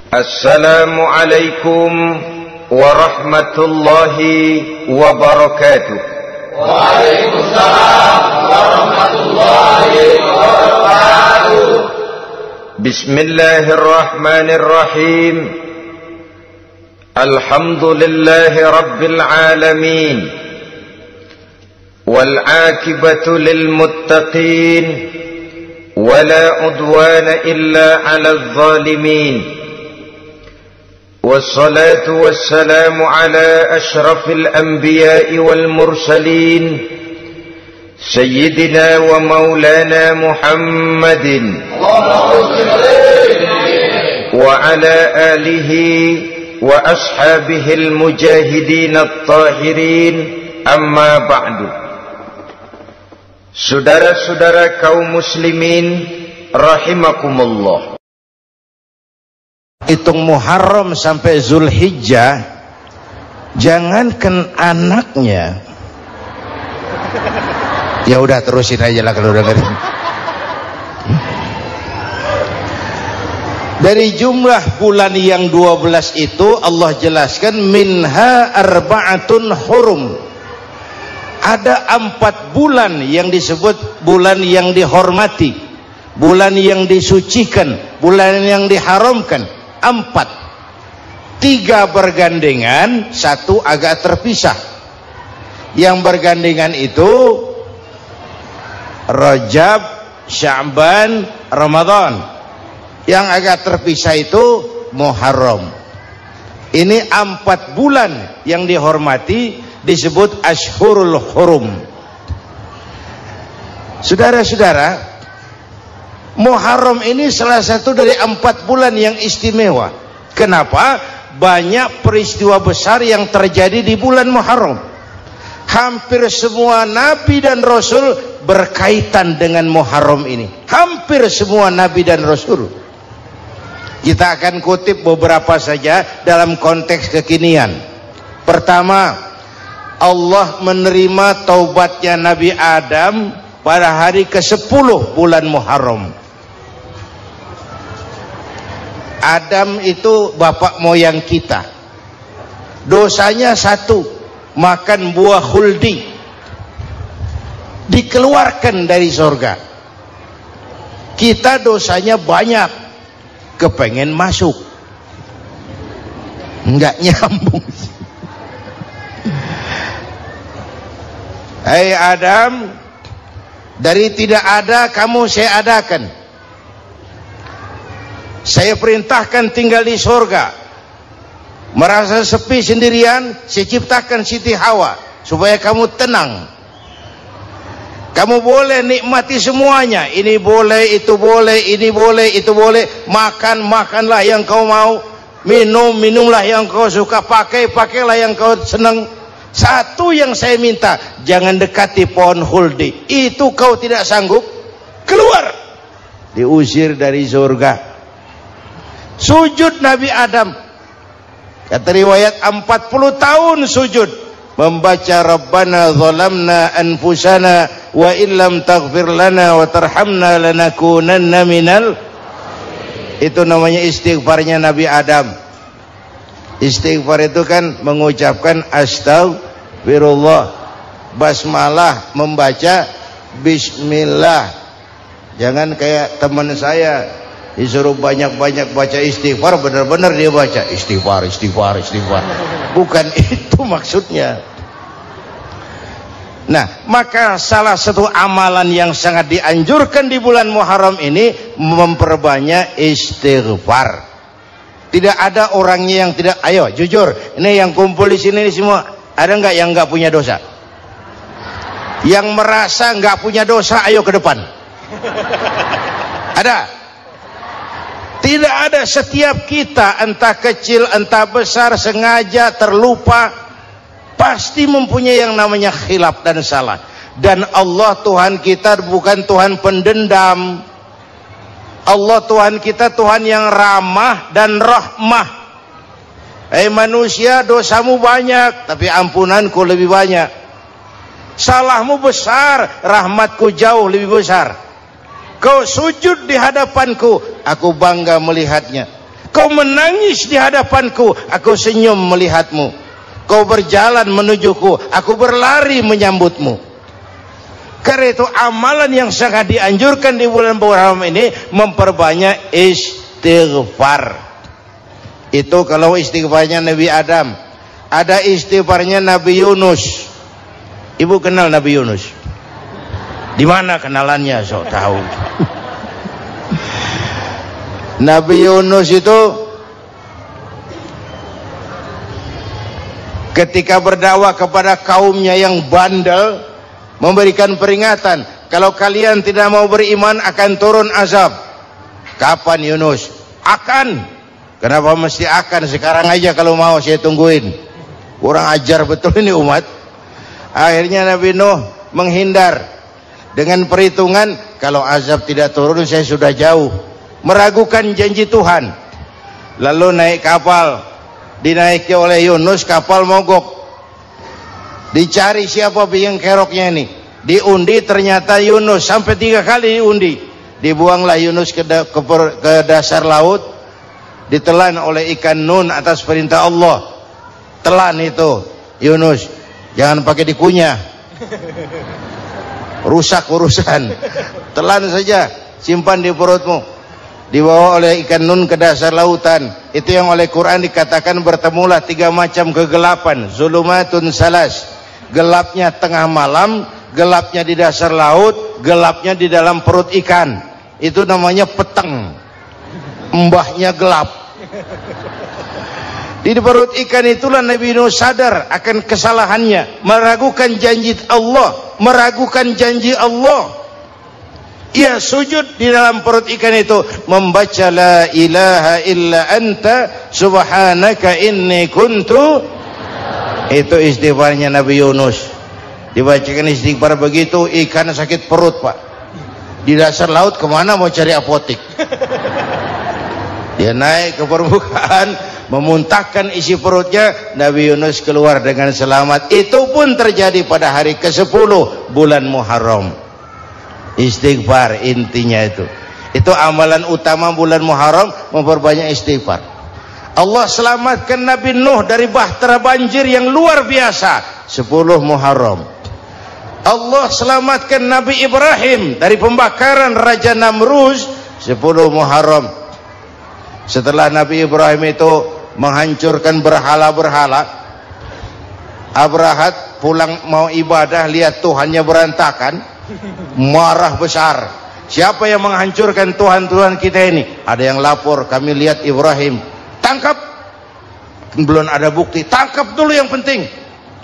Assalamualaikum warahmatullahi wabarakatuh. Waalaikumsalam warahmatullahi wabarakatuh. Bismillahirrahmanirrahim. Alhamdulillahi rabbil alamin. Wal akibatu lil muttaqin. Wala udwana illa 'alal zalimin. والصلاة والسلام على أشرف الأنبياء والمرسلين سيدنا ومولانا محمد وعلى آله وأصحابه المجاهدين الطاهرين أما بعد. Saudara-saudara kaum muslimin rahimakumullah, hitung Muharram sampai Zulhijjah, jangankan anaknya, ya udah terusin aja lah kalau udah ngerti. Dari jumlah bulan yang 12 itu Allah jelaskan minha arba'atun hurum. Ada 4 bulan yang disebut bulan yang dihormati, bulan yang disucikan, bulan yang diharamkan. 4, 3 bergandengan, 1 agak terpisah. Yang bergandengan itu Rajab, Sya'ban, Ramadan. Yang agak terpisah itu Muharram. Ini 4 bulan yang dihormati, disebut Ashhurul Hurum. Saudara-saudara, Muharram ini salah satu dari 4 bulan yang istimewa. Kenapa? Banyak peristiwa besar yang terjadi di bulan Muharram. Hampir semua nabi dan rasul berkaitan dengan Muharram ini. Hampir semua nabi dan rasul. Kita akan kutip beberapa saja dalam konteks kekinian. Pertama, Allah menerima taubatnya Nabi Adam pada hari ke-10 bulan Muharram. Adam itu bapak moyang kita. Dosanya 1, makan buah khuldi, dikeluarkan dari surga. Kita dosanya banyak, kepengen masuk, enggak nyambung. Hai Adam, dari tidak ada kamu saya adakan. Saya perintahkan tinggal di surga. Merasa sepi sendirian, saya ciptakan Siti Hawa supaya kamu tenang. Kamu boleh nikmati semuanya. Ini boleh, itu boleh, ini boleh, itu boleh. Makan, makanlah yang kau mau. Minum, minumlah yang kau suka. Pakai, pakailah yang kau senang. Satu yang saya minta, jangan dekati pohon khuldi. Itu kau tidak sanggup, keluar. Diusir dari surga. Sujud Nabi Adam, kata riwayat 40 tahun sujud, membaca Rabbana zalamna anfusana wa illam taghfir lana wa tarhamna lanakunanna minal. Itu namanya istighfarnya Nabi Adam. Istighfar itu kan mengucapkan astagfirullah, basmalah, membaca bismillah. Jangan kayak teman saya disuruh banyak-banyak baca istighfar, benar-benar dia baca istighfar, istighfar, istighfar. Bukan itu maksudnya. Nah, maka salah satu amalan yang sangat dianjurkan di bulan Muharram ini memperbanyak istighfar. Tidak ada orangnya yang tidak. Ayo jujur, ini yang kumpul di sini ini semua, ada nggak yang nggak punya dosa? Yang merasa nggak punya dosa, ayo ke depan. Ada? Tidak ada. Setiap kita, entah kecil entah besar, sengaja, terlupa, pasti mempunyai yang namanya khilaf dan salah. Dan Allah Tuhan kita bukan Tuhan pendendam. Allah Tuhan kita Tuhan yang ramah dan rahmah. Manusia, dosamu banyak, tapi ampunanku lebih banyak. Salahmu besar, rahmatku jauh lebih besar. Kau sujud di hadapanku, aku bangga melihatnya. Kau menangis di hadapanku, aku senyum melihatmu. Kau berjalan menujuku, aku berlari menyambutmu. Karena itu amalan yang sangat dianjurkan di bulan Muharram ini memperbanyak istighfar. Itu kalau istighfarnya Nabi Adam. Ada istighfarnya Nabi Yunus. Ibu kenal Nabi Yunus? Di mana kenalannya? Sok tahu. Nabi Yunus itu ketika berdakwah kepada kaumnya yang bandel, memberikan peringatan, kalau kalian tidak mau beriman akan turun azab. Kapan Yunus? Akan. Kenapa mesti akan? Sekarang aja kalau mau, saya tungguin. Kurang ajar betul ini umat. Akhirnya Nabi Nuh menghindar dengan perhitungan, kalau azab tidak turun saya sudah jauh. Meragukan janji Tuhan. Lalu naik kapal, dinaiki oleh Yunus, kapal mogok. Dicari siapa biang keroknya ini. Diundi, ternyata Yunus. Sampai 3 kali diundi. Dibuanglah Yunus ke dasar laut. Ditelan oleh ikan nun atas perintah Allah. Telan itu Yunus, jangan pakai dikunyah, rusak urusan. Telan saja, simpan di perutmu. Dibawa oleh ikan nun ke dasar lautan. Itu yang oleh Quran dikatakan bertemulah 3 macam kegelapan. Zulumatun salas. Gelapnya tengah malam, gelapnya di dasar laut, gelapnya di dalam perut ikan. Itu namanya peteng. Mbahnya gelap. Di perut ikan itulah Nabi Nuh sadar akan kesalahannya, meragukan janji Allah, meragukan janji Allah. Ia sujud di dalam perut ikan itu, membaca la ilaha illa anta subhanaka inni kuntu. Itu istighfarnya Nabi Yunus. Dibacakan istighfar begitu, ikan sakit perut pak. Di dasar laut kemana mau cari apotik? Dia naik ke permukaan, memuntahkan isi perutnya. Nabi Yunus keluar dengan selamat. Itu pun terjadi pada hari ke-10 bulan Muharram. Istighfar intinya itu. Itu amalan utama bulan Muharram, memperbanyak istighfar. Allah selamatkan Nabi Nuh dari bahtera banjir yang luar biasa 10 Muharram. Allah selamatkan Nabi Ibrahim dari pembakaran Raja Namrus 10 Muharram. Setelah Nabi Ibrahim itu menghancurkan berhala-berhala, Abrahat pulang mau ibadah, lihat Tuhannya berantakan, marah besar. Siapa yang menghancurkan Tuhan-Tuhan kita ini? Ada yang lapor, kami lihat Ibrahim. Tangkap. Belum ada bukti, tangkap dulu yang penting,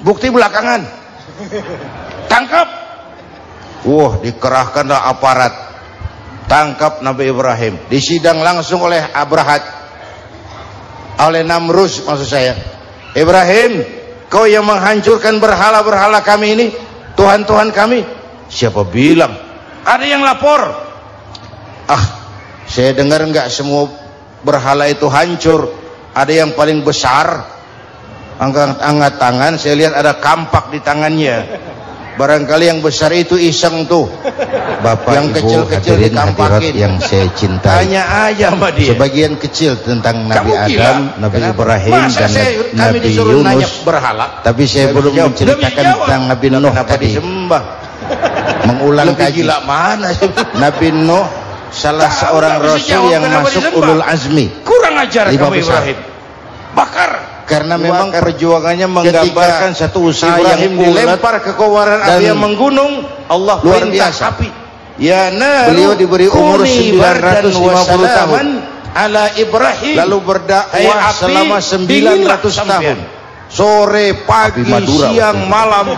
bukti belakangan. Tangkap. Wah, dikerahkanlah aparat, tangkap Nabi Ibrahim. Disidang langsung oleh Abrahat, oleh Namrus maksud saya. Ibrahim, kau yang menghancurkan berhala-berhala kami ini, Tuhan-Tuhan kami. Siapa bilang? Ada yang lapor. Saya dengar enggak semua berhala itu hancur. Ada yang paling besar, angkat tangan, saya lihat ada kampak di tangannya. Barangkali yang besar itu iseng tuh. Bapak, yang kecil-kecil ditampakin. Yang saya cintai, tanya aja sama dia. Sebagian kecil tentang Nabi Adam, Nabi Ibrahim, dan Nabi Yunus berhala. Tapi saya belum menceritakan tentang Nabi Nuh tadi. Disembah. Mengulang kaji. Gila mana Nabi Nuh, salah seorang rasul yang masuk ulul azmi. Kurang ajar kamu Ibrahim. Bakar. Karena memang perjuangannya menggambarkan satu usaha yang dilempar ke kobaran api yang menggunung. Allah luar biasa. Api. Ya naru, beliau diberi umur 950 tahun ala Ibrahim, lalu berdakwah selama 900 tahun. Sore, pagi, siang, malam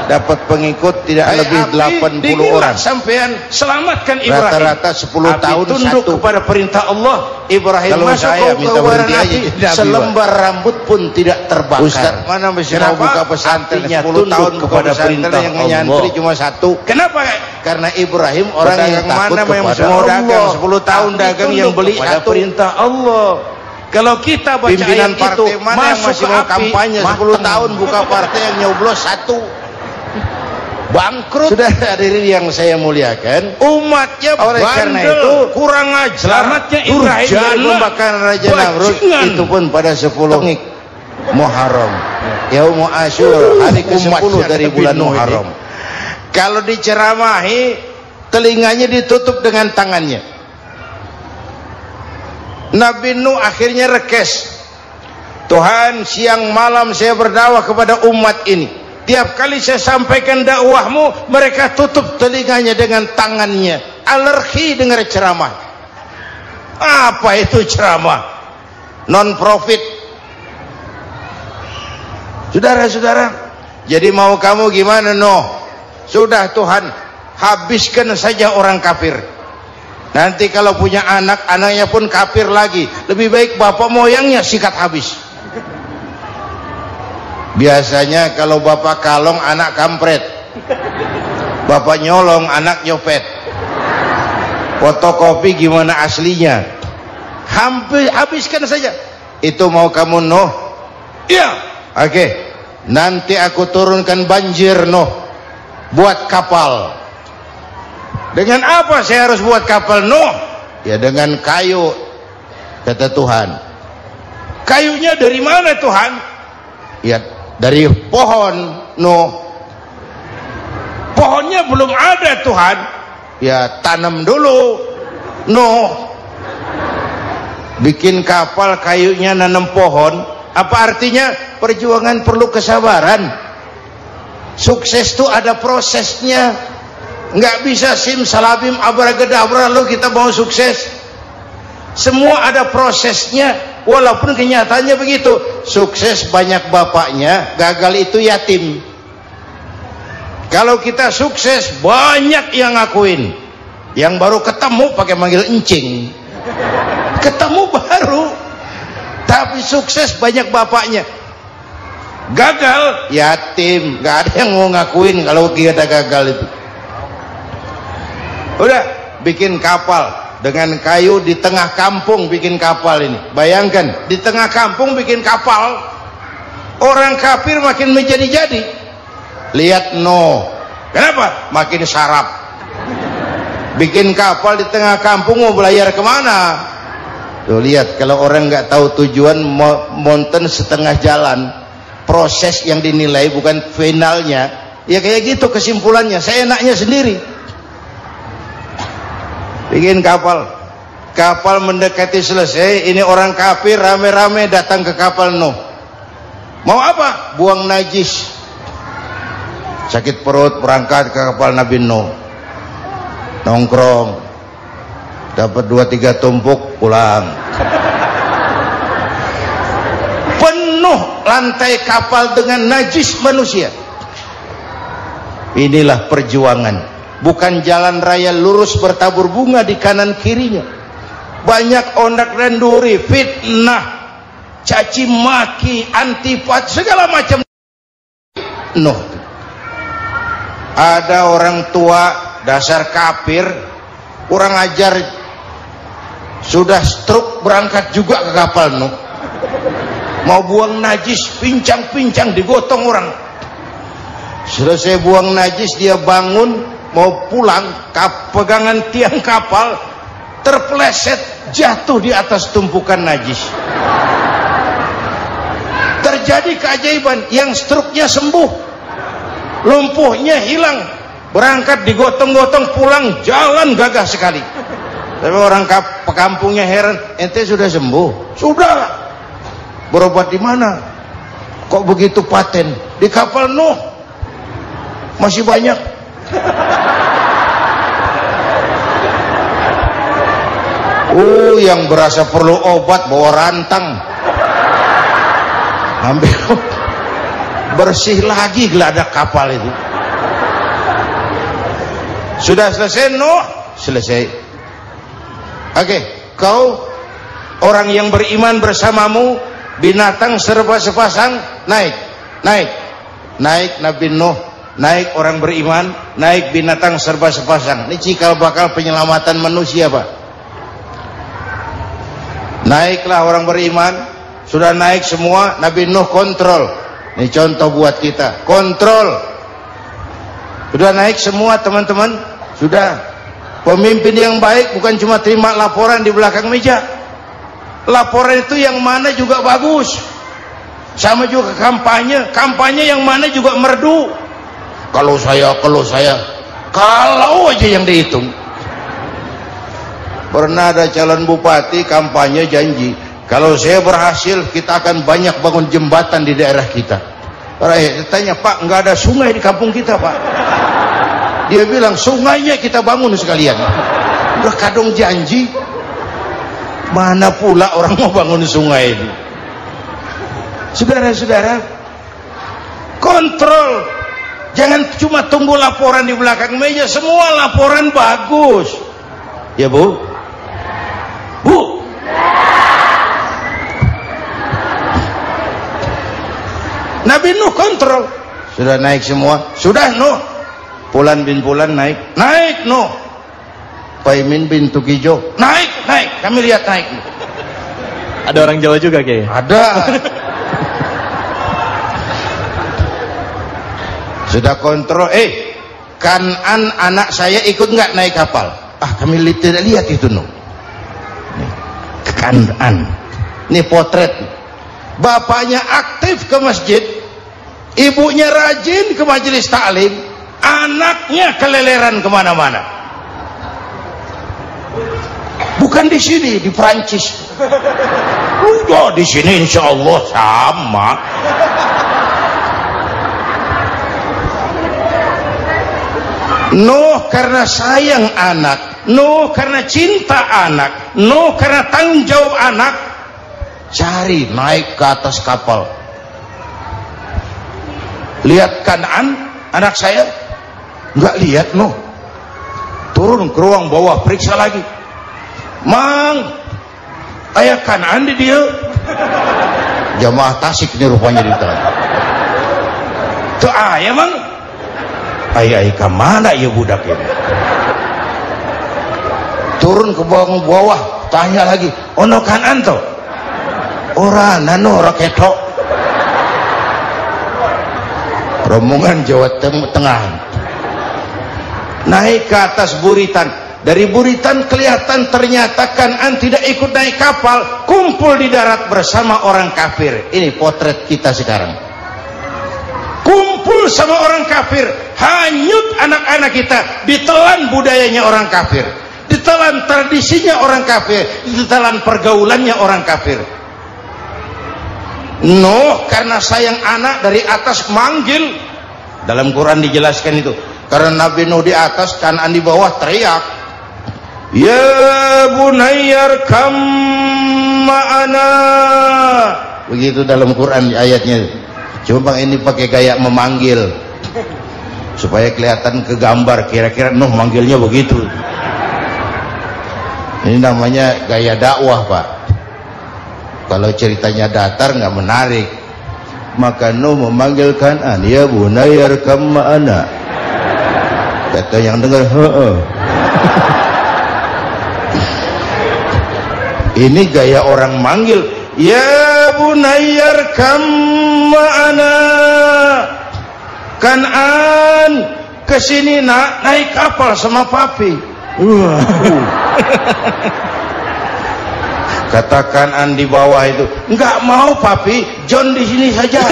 dapat pengikut tidak lebih 80 orang. Sampean selamatkan Ibrahim. Rata-rata 10 tahun tunduk kepada perintah Allah. Ibrahim masuk ke kobaran api, selembar rambut pun tidak terbakar. Ustaz, mana masih mau buka pesantren 10 tahun kepada perintah yang nyantri cuma 1. Kenapa? Karena Ibrahim orang yang takut kepada Allah. 10 tahun dagang yang beli satu perintah Allah. Kalau kita baca pimpinan ayat itu, masuk yang masih mau kampanye 10 tahun buka partai yang nyoblos 1. bangkrut. Sudah hadirin yang saya muliakan, umatnya oleh karena itu kurang ajar. Selamatnya Ibrahim membakar Raja Namrud itu pun pada 10 Muharram, Yaum Asyur, hari ke-10 dari bulan Muharram. Kalau diceramahi, telinganya ditutup dengan tangannya. Nabi Nuh akhirnya rekes, Tuhan, siang malam saya berdakwah kepada umat ini, tiap kali saya sampaikan dakwahmu, mereka tutup telinganya dengan tangannya, alergi dengar ceramah. Apa itu ceramah? Non profit. Saudara-saudara, jadi mau kamu gimana? No, sudah Tuhan, habiskan saja orang kafir. Nanti kalau punya anak, anaknya pun kafir lagi. Lebih baik bapak moyangnya sikat habis. Biasanya kalau bapak kalong, anak kampret. Bapak nyolong, anak nyopet. Fotokopi gimana aslinya? Hampir habiskan saja. Itu mau kamu, Nuh? Iya. Oke. Nanti aku turunkan banjir, Nuh. Buat kapal. Dengan apa saya harus buat kapal, Nuh? Ya dengan kayu, kata Tuhan. Kayunya dari mana, Tuhan? Ya dari pohon, Nuh. Pohonnya belum ada, Tuhan. Ya tanam dulu, Nuh. Bikin kapal, kayunya nanam pohon. Apa artinya? Perjuangan perlu kesabaran. Sukses itu ada prosesnya. Nggak bisa simsalabim abracadabra lalu kita mau sukses. Semua ada prosesnya, walaupun kenyataannya begitu. Sukses banyak bapaknya, gagal itu yatim. Kalau kita sukses banyak yang ngakuin, yang baru ketemu pakai manggil encing. Ketemu baru, tapi sukses banyak bapaknya. Gagal yatim, nggak ada yang mau ngakuin kalau kita gagal itu. Udah bikin kapal dengan kayu di tengah kampung, bikin kapal ini. Bayangkan di tengah kampung bikin kapal, orang kafir makin menjadi-jadi. Lihat Nuh, kenapa? Makin sarap. Bikin kapal di tengah kampung, mau belayar kemana? Tuh lihat, kalau orang nggak tahu tujuan, mountain setengah jalan. Proses yang dinilai bukan finalnya. Ya kayak gitu kesimpulannya. Saya enaknya sendiri. Bikin kapal, kapal mendekati selesai, ini orang kafir rame-rame datang ke kapal Nuh. Mau apa? Buang najis. Sakit perut, berangkat ke kapal Nabi Nuh. Nongkrong, dapat 2-3 tumpuk, pulang. Penuh lantai kapal dengan najis manusia. Inilah perjuangan. Bukan jalan raya lurus bertabur bunga di kanan kirinya. Banyak ondak dan duri, fitnah, caci maki, antipat, segala macam. Nuh. Ada orang tua dasar kafir, kurang ajar, sudah stroke berangkat juga ke kapal Nuh. Mau buang najis, pincang-pincang digotong orang. Selesai buang najis, dia bangun mau pulang, pegangan tiang kapal terpeleset, jatuh di atas tumpukan najis. Terjadi keajaiban, yang struknya sembuh, lumpuhnya hilang, berangkat digotong-gotong pulang, jalan gagah sekali. Tapi orang pekampungnya heran, ente sudah sembuh? Sudah. Berobat di mana? Kok begitu paten? Di kapal Nuh. Masih banyak. Yang berasa perlu obat bawa rantang, ambil bersih lagi geladak kapal itu. Sudah selesai Nuh? Selesai. Oke, kau orang yang beriman bersamamu, binatang serba sepasang, naik Nabi Nuh, naik orang beriman, naik binatang serba sepasang. Ini cikal bakal penyelamatan manusia, Pak. Naiklah orang beriman, sudah naik semua, Nabi Nuh kontrol. Ini contoh buat kita, kontrol. Sudah naik semua teman-teman? Sudah. Pemimpin yang baik bukan cuma terima laporan di belakang meja. Laporan itu yang mana juga bagus. Sama juga kampanye. Kampanye yang mana juga merdu. Kalau aja yang dihitung. Pernah ada calon bupati kampanye janji, kalau saya berhasil kita akan banyak bangun jembatan di daerah kita. Rakyat tanya, Pak, nggak ada sungai di kampung kita, Pak. Dia bilang, sungainya kita bangun sekalian. Udah kadung janji, mana pula orang mau bangun sungai itu. Saudara-saudara, kontrol. Jangan cuma tunggu laporan di belakang meja, semua laporan bagus. Ya Bu? Bu? Nabi Nuh kontrol. Sudah naik semua? Sudah Nuh. Pulan bin Pulan naik? Naik Nuh. Paimin bin Tukijo? Naik. Kami lihat naik. Ada orang Jawa juga kayaknya? Ada. Sudah kontrol. Kanan anak saya ikut nggak naik kapal? Kami tidak lihat itu Nuh. Kanan. Ini potret. Bapaknya aktif ke masjid, ibunya rajin ke majelis taklim, anaknya keleleran kemana-mana. Bukan di sini, di Perancis. Udah di sini insya Allah sama. Nuh karena sayang anak, Nuh karena cinta anak, Nuh karena tanggung jawab anak, cari naik ke atas kapal. Lihat Kanaan anak saya? Nggak lihat Nuh. Turun ke ruang bawah, periksa lagi. Mang, ayah Kanaan di dia. Jamaah Tasik ini rupanya di dalam. Tuh ayah Mang. Ayah kemana ya budak ini? Turun ke bawah, tanya lagi. Ono Kanaan toh? Ora nano raketok. Rombongan Jawa Tengah naik ke atas buritan. Dari buritan kelihatan ternyata Kanaan tidak ikut naik kapal, kumpul di darat bersama orang kafir. Ini potret kita sekarang. Kumpul sama orang kafir, hanyut anak-anak kita, ditelan budayanya orang kafir, ditelan tradisinya orang kafir, ditelan pergaulannya orang kafir. Nuh karena sayang anak dari atas manggil. Dalam Quran dijelaskan itu. Karena Nabi Nuh di atas, Kanaan di bawah, teriak, ya bunayyarkam ma'ana. Begitu dalam Quran ayatnya. Cuma ini pakai gaya memanggil supaya kelihatan ke gambar, kira-kira Nuh manggilnya begitu. Ini namanya gaya dakwah, Pak. Kalau ceritanya datar nggak menarik. Maka Nuh memanggil Kanaan, ya bunayyarkam ma'ana. Kata yang dengar, ini gaya orang manggil, ya bunayyarkam ma'ana. Kanaan, kesini nak, naik kapal sama papi. Kata Kanaan di bawah itu, enggak mau papi, John di sini saja.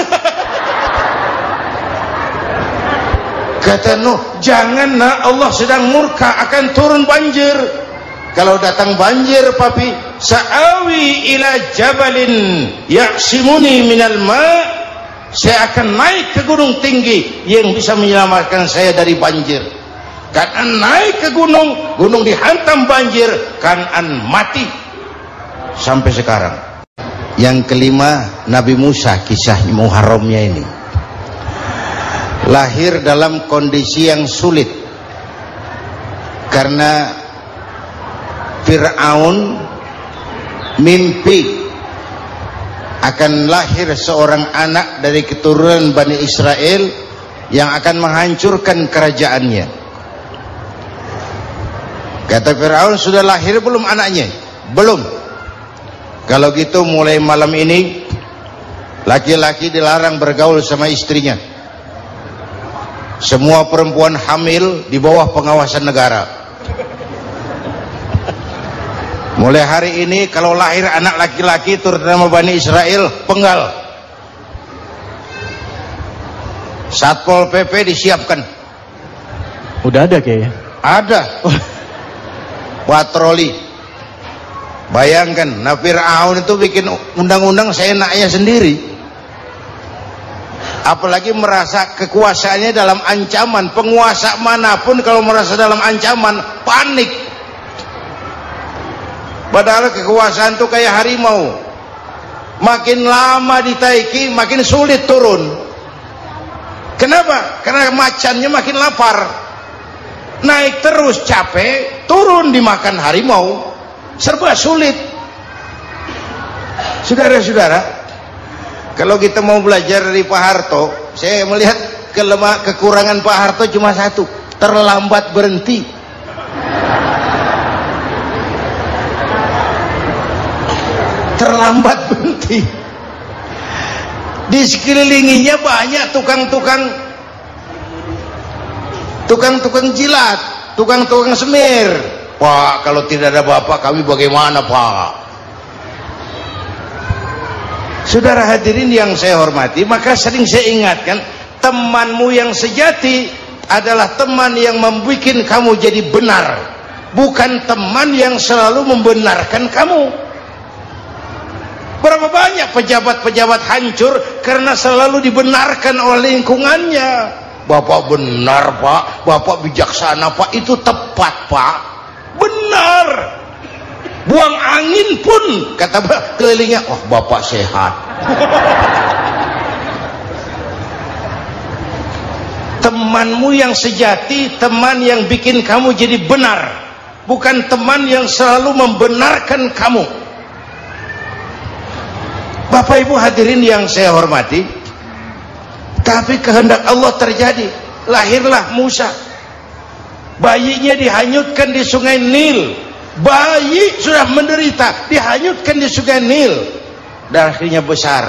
Kata Nuh, jangan nak, Allah sedang murka, akan turun banjir. Kalau datang banjir papi, sa'awi ila jabalin ya'simuni minal ma', saya akan naik ke gunung tinggi yang bisa menyelamatkan saya dari banjir. Kanaan naik ke gunung, gunung dihantam banjir, Kanaan mati. Sampai sekarang. Yang kelima, Nabi Musa, kisah Muharramnya ini. Lahir dalam kondisi yang sulit. Karena Fir'aun mimpi akan lahir seorang anak dari keturunan Bani Israel yang akan menghancurkan kerajaannya. Kata Fir'aun, sudah lahir belum anaknya? Belum. Kalau gitu mulai malam ini laki-laki dilarang bergaul sama istrinya. semua perempuan hamil di bawah pengawasan negara. Mulai hari ini kalau lahir anak laki-laki terutama Bani Israel, penggal. Satpol PP disiapkan. Udah ada kayaknya. Ada. Patroli. Bayangkan, nah Fir'aun itu bikin undang-undang seenaknya sendiri. Apalagi merasa kekuasaannya dalam ancaman. Penguasa manapun kalau merasa dalam ancaman, panik. Padahal kekuasaan itu kayak harimau. Makin lama ditaiki, makin sulit turun. Kenapa? Karena macannya makin lapar. Naik terus capek, turun dimakan harimau, serba sulit. Saudara-saudara, kalau kita mau belajar dari Pak Harto, saya melihat kekurangan Pak Harto cuma satu, terlambat berhenti. Terlambat berhenti. Di sekelilinginya banyak tukang jilat, tukang semir. Pak, kalau tidak ada bapak kami bagaimana, Pak? Saudara hadirin yang saya hormati, maka sering saya ingatkan, temanmu yang sejati adalah teman yang membuat kamu jadi benar, bukan teman yang selalu membenarkan kamu. Berapa banyak pejabat-pejabat hancur karena selalu dibenarkan oleh lingkungannya. Bapak benar, Pak. Bapak bijaksana, Pak. Itu tepat, Pak. Benar. Buang angin pun kata kelilingnya, oh Bapak sehat. Temanmu yang sejati, teman yang bikin kamu jadi benar, bukan teman yang selalu membenarkan kamu. Bapak Ibu hadirin yang saya hormati, tapi kehendak Allah terjadi. Lahirlah Musa. Bayinya dihanyutkan di sungai Nil. Bayi sudah menderita, dihanyutkan di sungai Nil. Dan akhirnya besar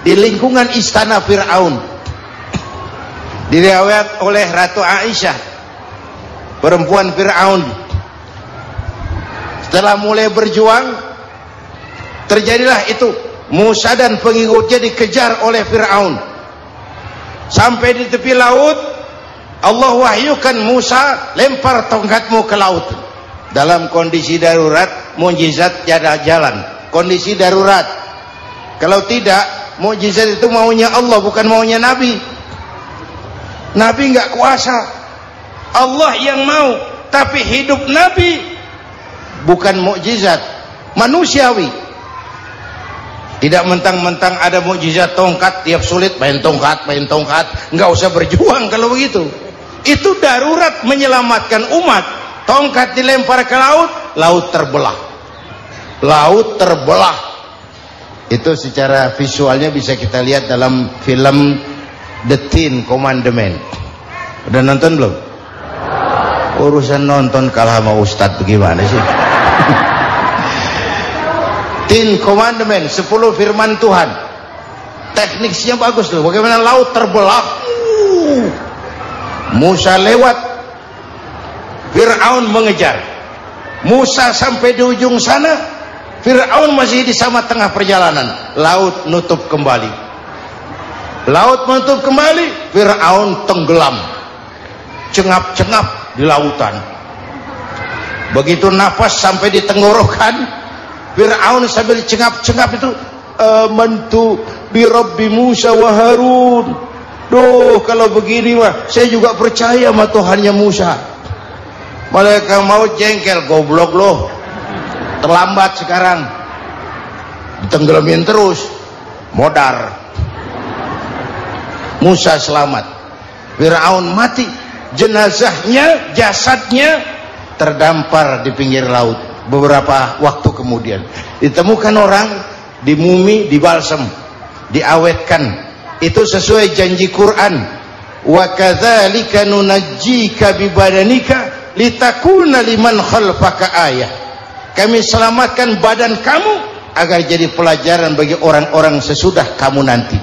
di lingkungan istana Fir'aun. Diriwayat oleh Ratu Aisyah, perempuan Fir'aun, setelah mulai berjuang, terjadilah itu. Musa dan pengikutnya dikejar oleh Fir'aun. Sampai di tepi laut, Allah wahyukan Musa, lempar tongkatmu ke laut. Dalam kondisi darurat, mukjizat tiada jalan. Kondisi darurat. Kalau tidak, mukjizat itu maunya Allah, bukan maunya Nabi. Nabi nggak kuasa. Allah yang mau. Tapi hidup Nabi bukan mukjizat, manusiawi. Tidak mentang-mentang ada mukjizat tongkat, tiap sulit main tongkat, nggak usah berjuang kalau begitu. Itu darurat menyelamatkan umat. Tongkat dilempar ke laut, laut terbelah. Laut terbelah. Itu secara visualnya bisa kita lihat dalam film The Ten Commandments. Udah nonton belum? Urusan nonton kalah sama Ustadz bagaimana sih? Ten Commandments, 10 firman Tuhan. Tekniknya bagus loh. Bagaimana laut terbelah. Musa lewat. Fir'aun mengejar. Musa sampai di ujung sana. Fir'aun masih di sama tengah perjalanan. Laut nutup kembali. Laut menutup kembali. Fir'aun tenggelam. Cengap-cengap di lautan. Begitu nafas sampai di tenggorokan, Fir'aun sambil cengap-cengap itu, amantu bi Rabbi Musa wa Harun. Duh, kalau begini mah saya juga percaya sama Tuhannya Musa. Malaikat maut jengkel, goblok loh. Terlambat sekarang. Ditenggelamin terus. Modar. Musa selamat. Fir'aun mati. Jenazahnya, jasadnya terdampar di pinggir laut. Beberapa waktu kemudian ditemukan orang, dimumi, dibalsem, diawetkan. Itu sesuai janji Quran. Wa kadzalika nunajjika bi badanika litakuna liman khalfaka ayah. Kami selamatkan badan kamu agar jadi pelajaran bagi orang-orang sesudah kamu nanti.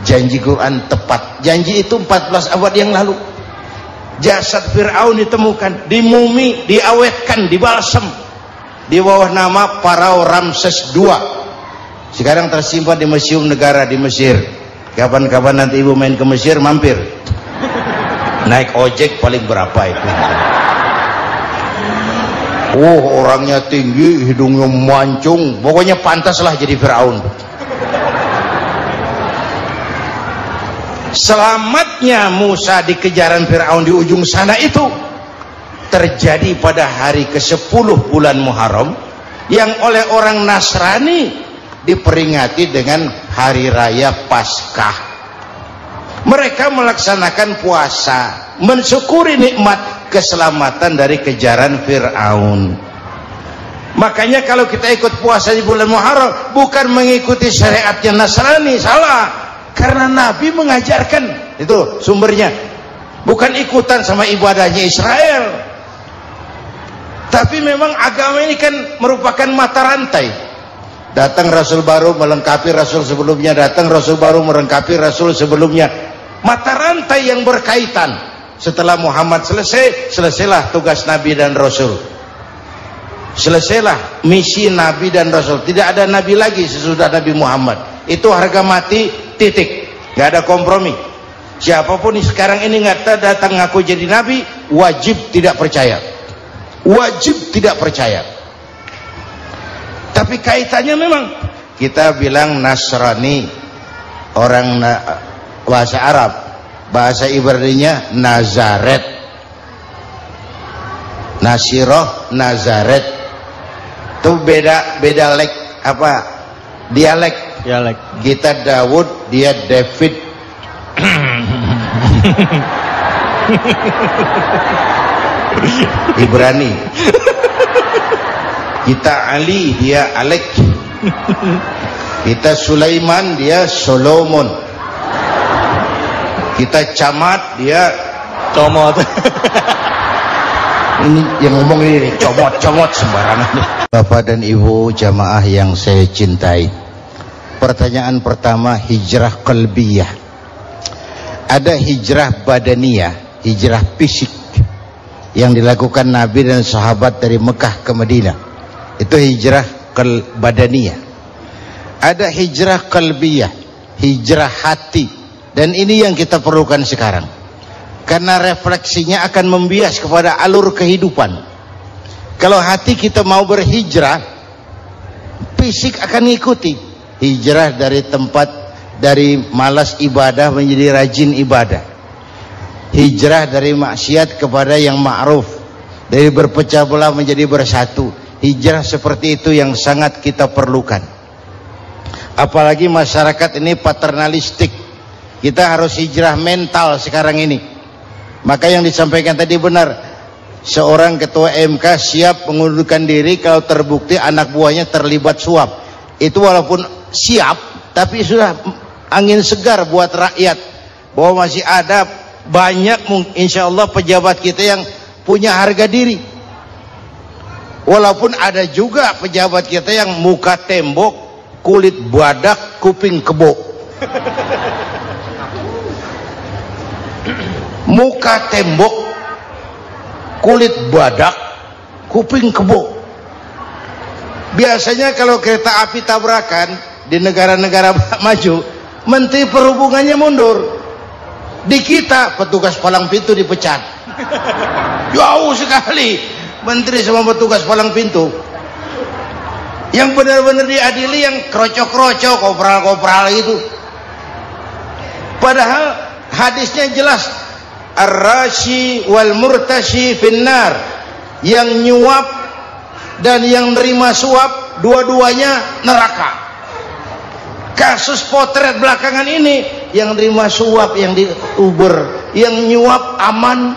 Janji Quran tepat. Janji itu 14 abad yang lalu. Jasad Fir'aun ditemukan, dimumi, diawetkan, dibalsem di bawah nama Farao Ramses II. Sekarang tersimpan di Museum Negara di Mesir. Kapan-kapan nanti ibu main ke Mesir, mampir. Naik ojek paling berapa itu? Orangnya tinggi, hidungnya mancung, pokoknya pantaslah jadi Fir'aun. Selamatnya Musa di kejaran Fir'aun di ujung sana itu terjadi pada hari ke-10 bulan Muharram, yang oleh orang Nasrani diperingati dengan hari raya Paskah. Mereka melaksanakan puasa, mensyukuri nikmat keselamatan dari kejaran Fir'aun. Makanya kalau kita ikut puasa di bulan Muharram bukan mengikuti syariatnya Nasrani, salah. Karena Nabi mengajarkan, itu sumbernya, bukan ikutan sama ibadahnya Israel. Tapi memang agama ini kan merupakan mata rantai. Datang Rasul baru melengkapi Rasul sebelumnya, datang Rasul baru melengkapi Rasul sebelumnya. Mata rantai yang berkaitan. Setelah Muhammad selesai, selesailah tugas Nabi dan Rasul. Selesailah misi Nabi dan Rasul. Tidak ada Nabi lagi sesudah Nabi Muhammad. Itu harga mati, titik. Gak ada kompromi. Siapapun sekarang ini nggak datang ngaku jadi Nabi, wajib tidak percaya. Wajib tidak percaya. Tapi kaitannya memang, kita bilang Nasrani, orang bahasa Arab, bahasa Ibraninya Nazaret, Nasiroh, Nazaret. Itu beda dialek. Kita Daud, dia David. Ibrani. Kita Ali, dia Alek. Kita Sulaiman, dia Solomon. Kita Camat, dia Comot. Ini yang ngomong ini comot sembarangan. Bapak dan Ibu jamaah yang saya cintai, pertanyaan pertama, hijrah qalbiyah. Ada hijrah badaniyah, hijrah fisik yang dilakukan Nabi dan sahabat dari Mekah ke Madinah. Itu hijrah badaniyah. Ada hijrah qalbiyah, hijrah hati. Dan ini yang kita perlukan sekarang. Karena refleksinya akan membias kepada alur kehidupan. Kalau hati kita mau berhijrah, fisik akan ngikuti. Hijrah dari tempat, dari malas ibadah menjadi rajin ibadah. Hijrah dari maksiat kepada yang ma'ruf, dari berpecah belah menjadi bersatu. Hijrah seperti itu yang sangat kita perlukan. Apalagi masyarakat ini paternalistik. Kita harus hijrah mental sekarang ini. Maka yang disampaikan tadi benar. Seorang ketua MK siap mengundurkan diri kalau terbukti anak buahnya terlibat suap. Itu walaupun siap, tapi sudah angin segar buat rakyat, bahwa masih ada banyak insya Allah pejabat kita yang punya harga diri. Walaupun ada juga pejabat kita yang muka tembok, kulit badak, kuping kebo. Muka tembok, kulit badak, kuping kebo. Biasanya kalau kereta api tabrakan di negara-negara maju, menteri perhubungannya mundur. Di kita petugas palang pintu dipecat. Jauh sekali menteri sama petugas palang pintu. Yang benar-benar diadili yang krocok-krocok, kopral-kopral itu. Padahal hadisnya jelas, ar-rashi wal murtashi finnar. Yang nyuap dan yang nerima suap, dua-duanya neraka. Kasus potret belakangan ini, yang nerima suap, yang diuber, yang nyuap aman,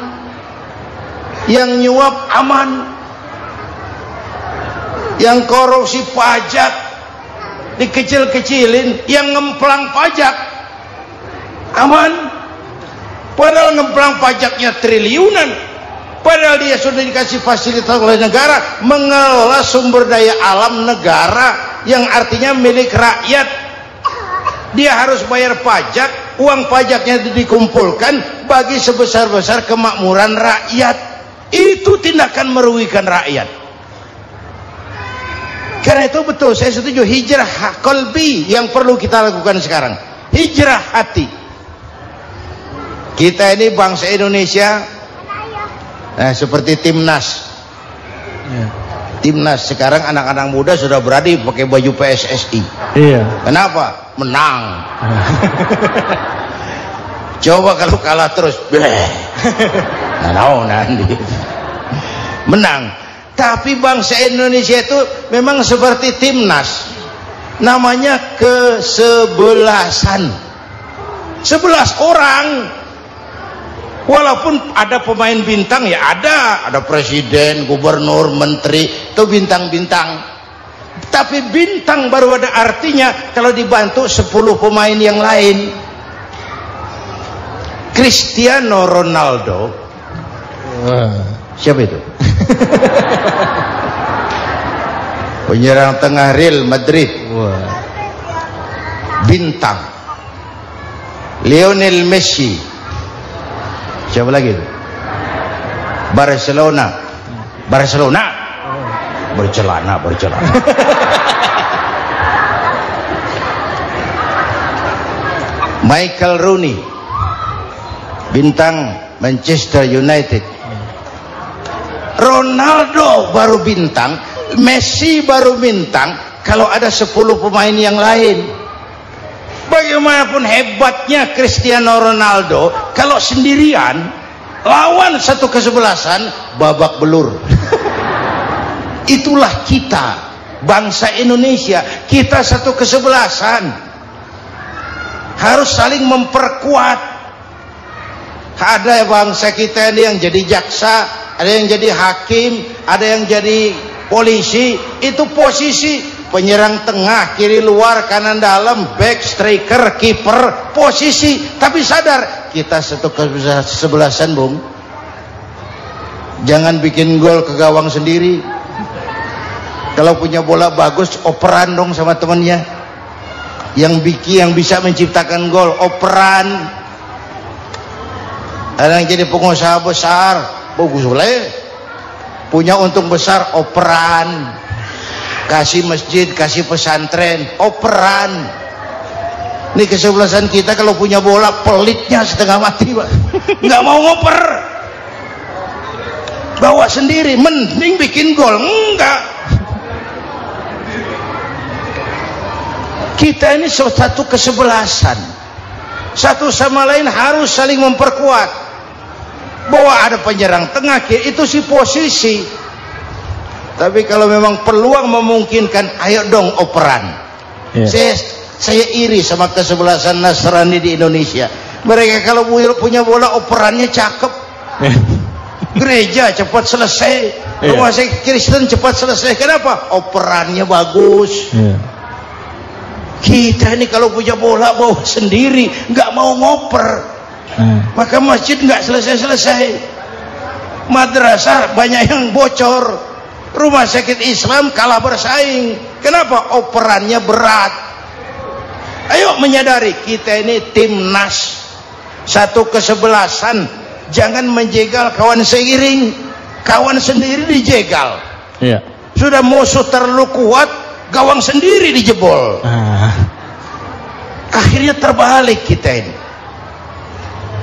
yang nyuap aman, yang korupsi pajak dikecil-kecilin, yang ngemplang pajak aman. Padahal ngemplang pajaknya triliunan, padahal dia sudah dikasih fasilitas oleh negara mengelola sumber daya alam negara yang artinya milik rakyat. Dia harus bayar pajak, uang pajaknya dikumpulkan bagi sebesar-besar kemakmuran rakyat. Itu tindakan merugikan rakyat. Karena itu betul, saya setuju, hijrah qalbi yang perlu kita lakukan sekarang. Hijrah hati. Kita ini bangsa Indonesia, seperti timnas. Timnas sekarang anak-anak muda sudah berani pakai baju PSSI. Iya. Kenapa? Menang. Coba kalau kalah terus, nanti menang. Tapi bangsa Indonesia itu memang seperti timnas, namanya kesebelasan. 11 orang. Walaupun ada pemain bintang, ya ada presiden, gubernur, menteri, itu bintang-bintang. Tapi bintang baru ada artinya kalau dibantu 10 pemain yang lain. Cristiano Ronaldo, siapa itu? Penyerang tengah Real Madrid, bintang. Lionel Messi, siapa lagi itu? Barcelona, bercelana. Michael Rooney, bintang Manchester United. Ronaldo baru bintang, Messi baru bintang kalau ada 10 pemain yang lain. Bagaimanapun hebatnya Cristiano Ronaldo, kalau sendirian lawan satu kesebelasan, babak belur. Itulah kita, bangsa Indonesia. Kita satu kesebelasan, harus saling memperkuat. Ada bangsa kita ini yang jadi jaksa, ada yang jadi hakim, ada yang jadi polisi. Itu posisi penyerang tengah, kiri luar, kanan dalam, back, striker, kiper, posisi. Tapi sadar kita satu kesebelasan, Bung. Jangan bikin gol ke gawang sendiri. Kalau punya bola bagus, operan dong sama temennya. Yang bisa menciptakan gol, operan. Ada yang jadi pengusaha besar, bagus boleh. Punya untung besar, operan. Kasih masjid, kasih pesantren, operan. Ini kesebelasan kita kalau punya bola, pelitnya setengah mati, Pak. Nggak mau ngoper. Bawa sendiri, mending bikin gol. Enggak. Kita ini satu kesebelasan. Satu sama lain harus saling memperkuat. Bahwa ada penyerang tengah, kiri, itu si posisi. Tapi kalau memang peluang memungkinkan, ayo dong operan. Saya iri sama kesebelasan Nasrani di Indonesia. Mereka kalau punya bola, operannya cakep. Gereja cepat selesai, rumah sakit Kristen cepat selesai. Kenapa? Operannya bagus. Kita ini kalau punya bola bawa sendiri, nggak mau ngoper. Maka masjid nggak selesai-selesai, madrasah banyak yang bocor, rumah sakit Islam kalah bersaing. Kenapa? Operannya berat. Ayo menyadari kita ini timnas, satu kesebelasan. Jangan menjegal kawan seiring, kawan sendiri dijegal. Sudah musuh terlalu kuat, gawang sendiri dijebol. Akhirnya terbalik kita ini.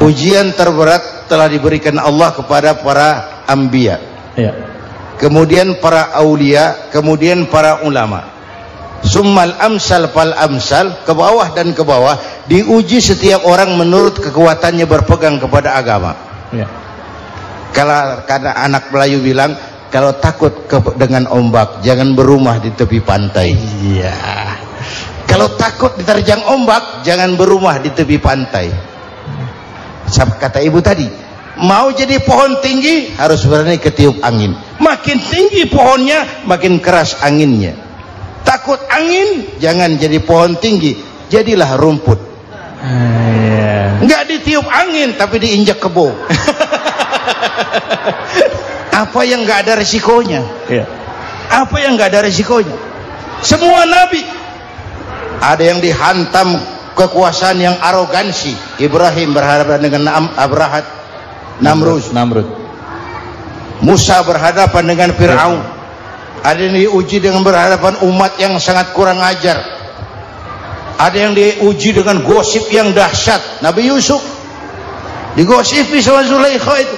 Ujian terberat telah diberikan Allah kepada para anbiya, kemudian para aulia, kemudian para ulama. Summal amsal fal amsal, ke bawah dan ke bawah, diuji setiap orang menurut kekuatannya berpegang kepada agama. Kalau karena anak Melayu bilang, kalau takut dengan ombak, jangan berumah di tepi pantai. Kalau takut diterjang ombak, jangan berumah di tepi pantai. Kata ibu tadi, mau jadi pohon tinggi harus berani ketiup angin. Makin tinggi pohonnya, makin keras anginnya. Takut angin, jangan jadi pohon tinggi, jadilah rumput. Nggak ditiup angin, tapi diinjak kebo. Apa yang nggak ada resikonya? Apa yang nggak ada resikonya? Semua nabi, ada yang dihantam kekuasaan yang arogansi. Ibrahim berhadapan dengan Namrud. Musa berhadapan dengan Fir'aun. Ada yang diuji dengan berhadapan umat yang sangat kurang ajar. Ada yang diuji dengan gosip yang dahsyat. Nabi Yusuf digosipi sama Zulaikha itu.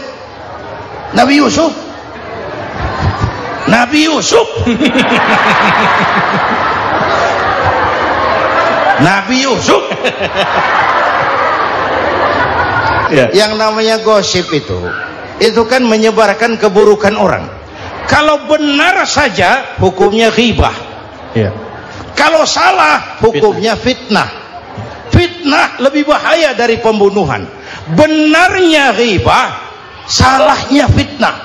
Nabi Yusuf Nabi Yusuf Ya. Yang namanya gosip itu kan menyebarkan keburukan orang. Kalau benar saja hukumnya ghibah. Ya. Kalau salah hukumnya fitnah. Fitnah lebih bahaya dari pembunuhan. Benarnya ghibah, salahnya fitnah.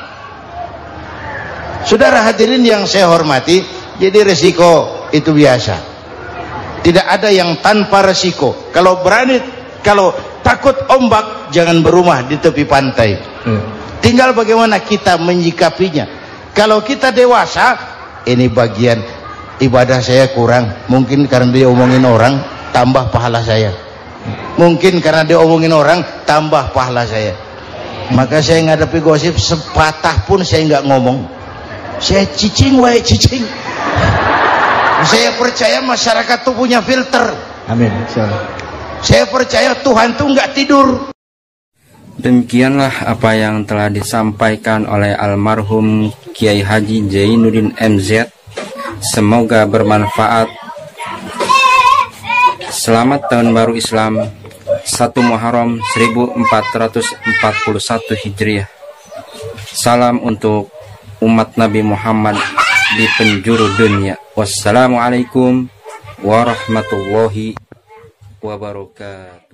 Saudara hadirin yang saya hormati, jadi resiko itu biasa. Tidak ada yang tanpa resiko. Kalau takut ombak, jangan berumah di tepi pantai. Tinggal bagaimana kita menyikapinya. Kalau kita dewasa, ini bagian ibadah saya kurang. Mungkin karena dia omongin orang, tambah pahala saya. Mungkin karena dia omongin orang, tambah pahala saya. Maka saya ngadapi gosip sepatah pun saya nggak ngomong. Saya cicing. Saya percaya masyarakat itu punya filter. Amin. Saya percaya Tuhan itu nggak tidur. Demikianlah apa yang telah disampaikan oleh almarhum Kiai Haji Zainuddin MZ. Semoga bermanfaat. Selamat Tahun Baru Islam 1 Muharram 1441 Hijriah. Salam untuk umat Nabi Muhammad di penjuru dunia. Wassalamualaikum warahmatullahi wabarakatuh.